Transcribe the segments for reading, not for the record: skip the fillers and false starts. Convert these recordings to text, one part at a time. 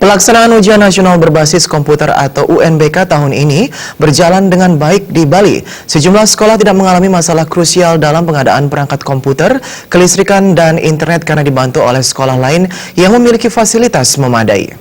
Pelaksanaan ujian nasional berbasis komputer atau UNBK tahun ini berjalan dengan baik di Bali. Sejumlah sekolah tidak mengalami masalah krusial dalam pengadaan perangkat komputer, kelistrikan, dan internet karena dibantu oleh sekolah lain yang memiliki fasilitas memadai.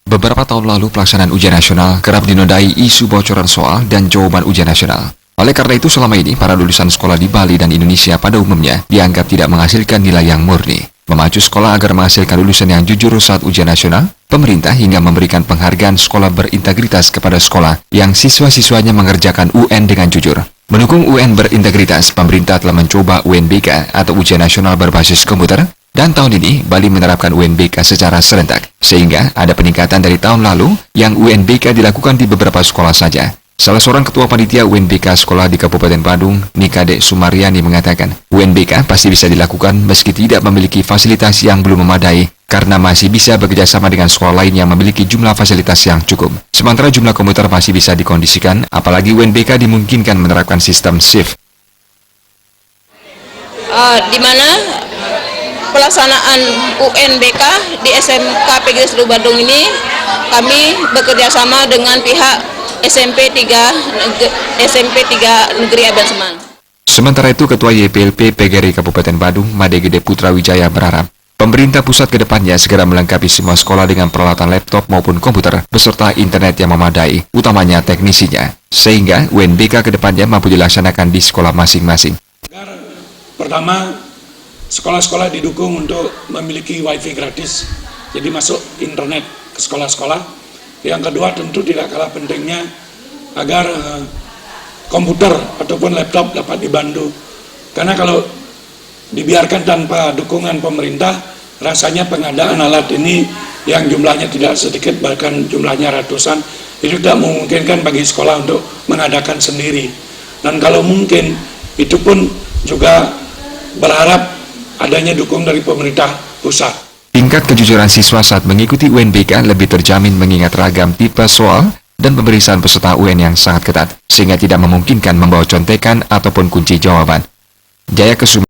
Beberapa tahun lalu pelaksanaan ujian nasional kerap dinodai isu bocoran soal dan jawaban ujian nasional. Oleh karena itu selama ini para lulusan sekolah di Bali dan Indonesia pada umumnya dianggap tidak menghasilkan nilai yang murni. Memacu sekolah agar menghasilkan lulusan yang jujur saat ujian nasional, pemerintah hingga memberikan penghargaan sekolah berintegritas kepada sekolah yang siswa-siswanya mengerjakan UN dengan jujur. Mendukung UN berintegritas, pemerintah telah mencoba UNBK atau ujian nasional berbasis komputer, dan tahun ini Bali menerapkan UNBK secara serentak, sehingga ada peningkatan dari tahun lalu yang UNBK dilakukan di beberapa sekolah saja. Salah seorang ketua panitia UNBK sekolah di Kabupaten Badung, Nikade Sumaryani mengatakan, UNBK pasti bisa dilakukan meski tidak memiliki fasilitas yang belum memadai, karena masih bisa bekerjasama dengan sekolah lain yang memiliki jumlah fasilitas yang cukup. Sementara jumlah komputer masih bisa dikondisikan, apalagi UNBK dimungkinkan menerapkan sistem shift. Di mana pelaksanaan UNBK di SMK PGRI Seluruh Badung ini kami bekerja sama dengan pihak SMP 3 Negeri Aban Seman. Sementara itu, Ketua YPLP PGRI Kabupaten Badung, Made Gede Putra Wijaya berharap pemerintah pusat ke depannya segera melengkapi semua sekolah dengan peralatan laptop maupun komputer beserta internet yang memadai, utamanya teknisinya, sehingga UNBK ke depannya mampu dilaksanakan di sekolah masing-masing. Pertama, sekolah-sekolah didukung untuk memiliki wifi gratis, jadi masuk internet ke sekolah-sekolah. Yang kedua tentu tidak kalah pentingnya agar komputer ataupun laptop dapat dibantu. Karena kalau dibiarkan tanpa dukungan pemerintah, rasanya pengadaan alat ini yang jumlahnya tidak sedikit, bahkan jumlahnya ratusan, itu tidak memungkinkan bagi sekolah untuk mengadakan sendiri. Dan kalau mungkin, itu pun juga berharap adanya dukungan dari pemerintah pusat. Tingkat kejujuran siswa saat mengikuti UNBK lebih terjamin mengingat ragam tipe soal dan pemeriksaan peserta UN yang sangat ketat, sehingga tidak memungkinkan membawa contekan ataupun kunci jawaban. Jaya Kesuma